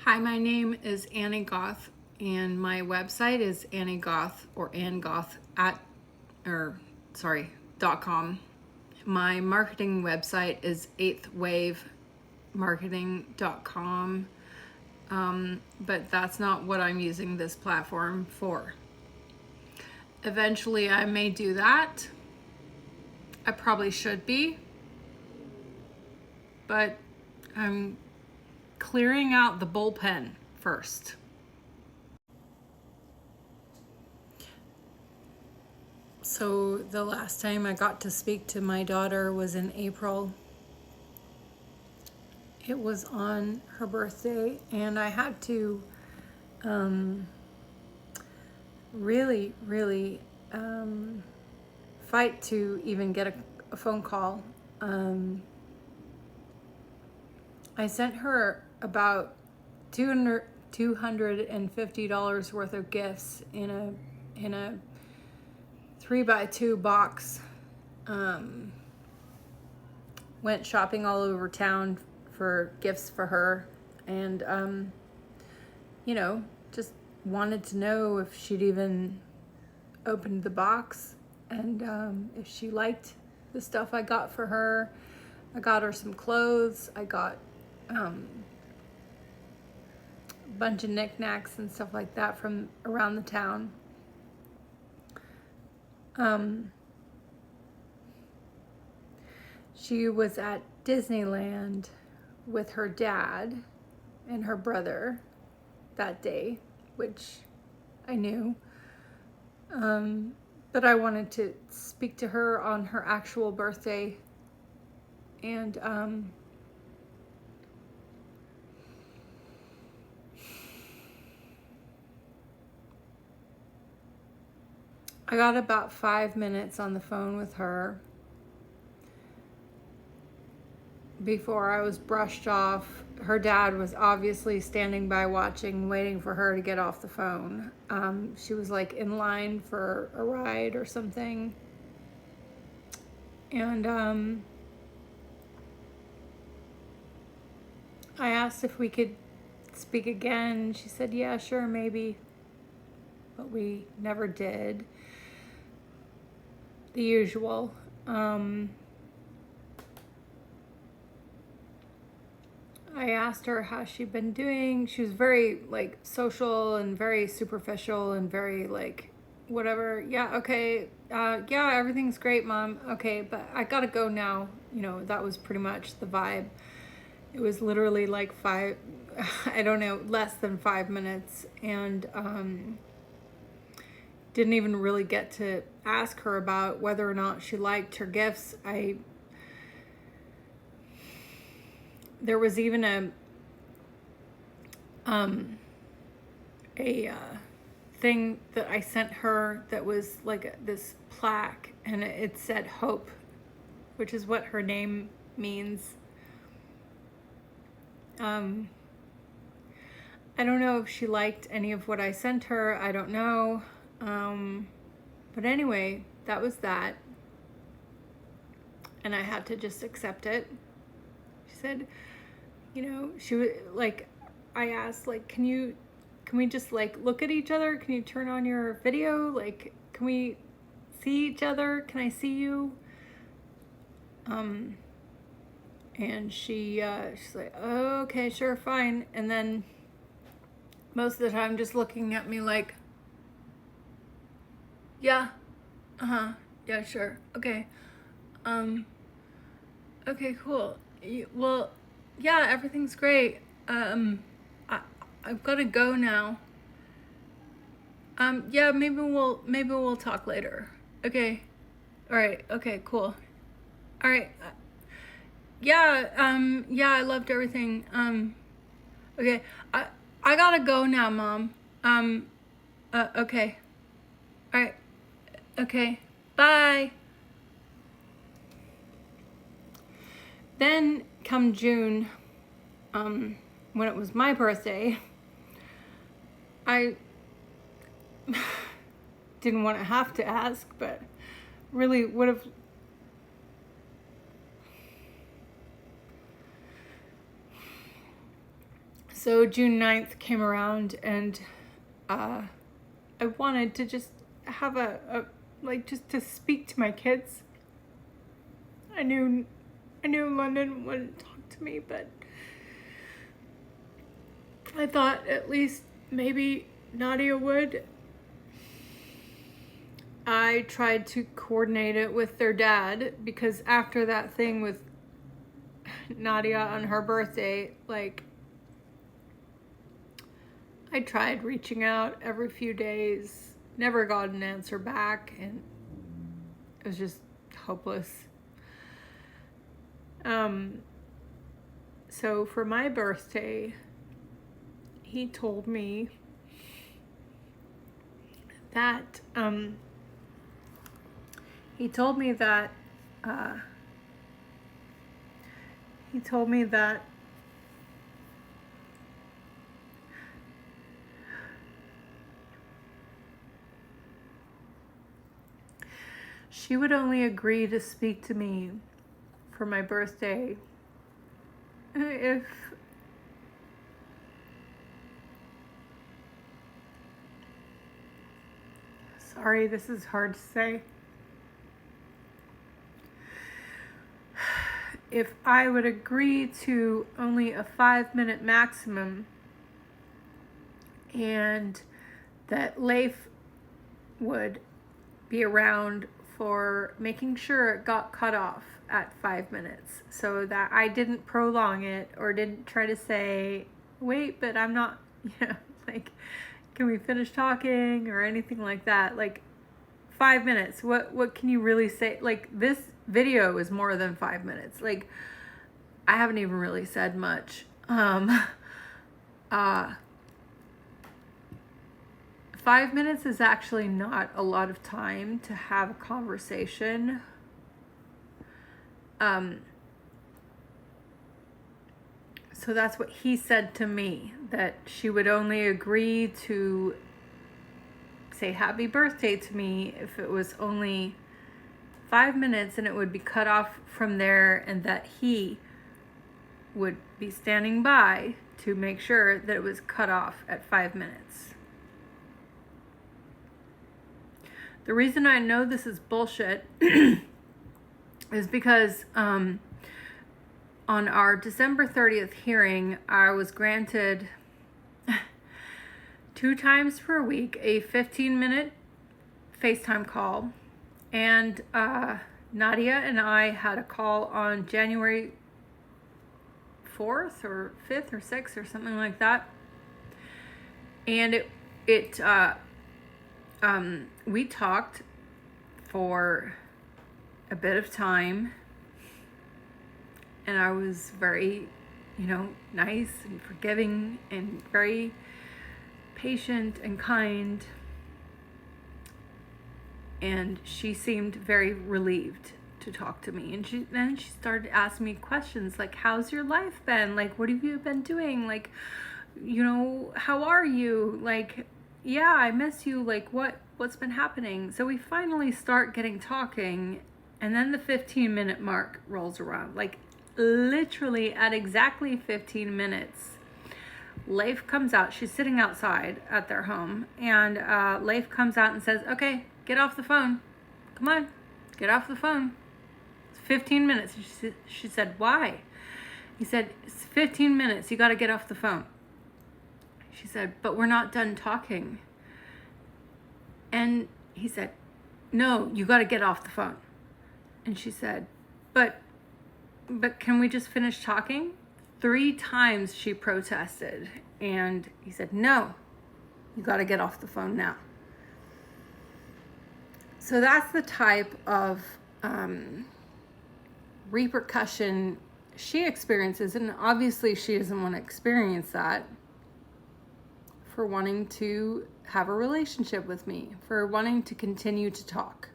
Hi, my name is Annie Goth, and my website is Annie Goth or AnnGoth .com. My marketing website is eighthwavemarketing.com, but that's not what I'm using this platform for. Eventually, I may do that. I probably should be, but I'm clearing out the bullpen first. So the last time I got to speak to my daughter was in April. It was on her birthday, and I had to really fight to even get a phone call. I sent her about $250 worth of gifts in a 3x2 box. Went shopping all over town for gifts for her, and just wanted to know if she'd even opened the box and if she liked the stuff I got for her. I got her some clothes. I got a bunch of knickknacks and stuff like that from around the town. She was at Disneyland with her dad and her brother that day, which I knew. But I wanted to speak to her on her actual birthday, and I got about 5 minutes on the phone with her before I was brushed off. Her dad was obviously standing by watching, waiting for her to get off the phone. She was like in line for a ride or something. And I asked if we could speak again. She said, yeah, sure, maybe. But we never did. The usual. I asked her how she'd been doing. She was very like social and very superficial and very like whatever. Yeah, okay. Yeah, everything's great, Mom. Okay, but I gotta go now. That was pretty much the vibe. It was literally like less than 5 minutes, and didn't even really get to ask her about whether or not she liked her gifts. There was even a thing that I sent her that was like this plaque, and it said Hope, which is what her name means. I don't know if she liked any of what I sent her. I don't know. But anyway, that was that. And I had to just accept it. She said, she was like, I asked, like, can we just like look at each other? Can you turn on your video? Like, can we see each other? Can I see you? And she's like, oh, okay, sure, fine. And then most of the time just looking at me like, yeah, yeah, sure, okay. Okay, cool. Well, yeah, everything's great. I've got to go now. Yeah, maybe we'll talk later. Okay. All right. Okay, cool. All right. Yeah, I loved everything. Okay. I got to go now, Mom. Okay. All right. Okay. Bye. Then come June, when it was my birthday, I didn't want to have to ask, but really would have. So June 9th came around, and I wanted to just have just to speak to my kids. I knew London wouldn't talk to me, but I thought at least maybe Nadia would. I tried to coordinate it with their dad, because after that thing with Nadia on her birthday, like, I tried reaching out every few days, never got an answer back, and it was just hopeless. So for my birthday, he told me that she would only agree to speak to me for my birthday if sorry, this is hard to say. If I would agree to only a 5-minute maximum, and that Leif would be around for making sure it got cut off at 5 minutes, so that I didn't prolong it or didn't try to say, wait, but I'm not, like, can we finish talking or anything like that. Like, 5 minutes, what can you really say? Like, this video is more than 5 minutes. Like, I haven't even really said much. 5 minutes is actually not a lot of time to have a conversation. So that's what he said to me, that she would only agree to say happy birthday to me if it was only 5 minutes, and it would be cut off from there, and that he would be standing by to make sure that it was cut off at 5 minutes. The reason I know this is bullshit is because on our December 30th hearing, I was granted 2 times per week a 15-minute FaceTime call. And Nadia and I had a call on January 4th or 5th or 6th or something like that. And we talked for a bit of time, and I was very, nice and forgiving and very patient and kind. And she seemed very relieved to talk to me. And then she started asking me questions like, how's your life been? Like, what have you been doing? Like, how are you? Like, yeah, I miss you. Like, what's been happening? So we finally start getting talking, and then the 15-minute mark rolls around. Like, literally at exactly 15 minutes, Leif comes out. She's sitting outside at their home, and Leif comes out and says, okay, get off the phone. Come on, get off the phone. It's 15 minutes. She said, why? He said, it's 15 minutes. You got to get off the phone. She said, but we're not done talking. And he said, no, you got to get off the phone. And she said, but can we just finish talking? 3 times she protested. And he said, no, you got to get off the phone now. So that's the type of repercussion she experiences. And obviously she doesn't want to experience that, for wanting to have a relationship with me, for wanting to continue to talk.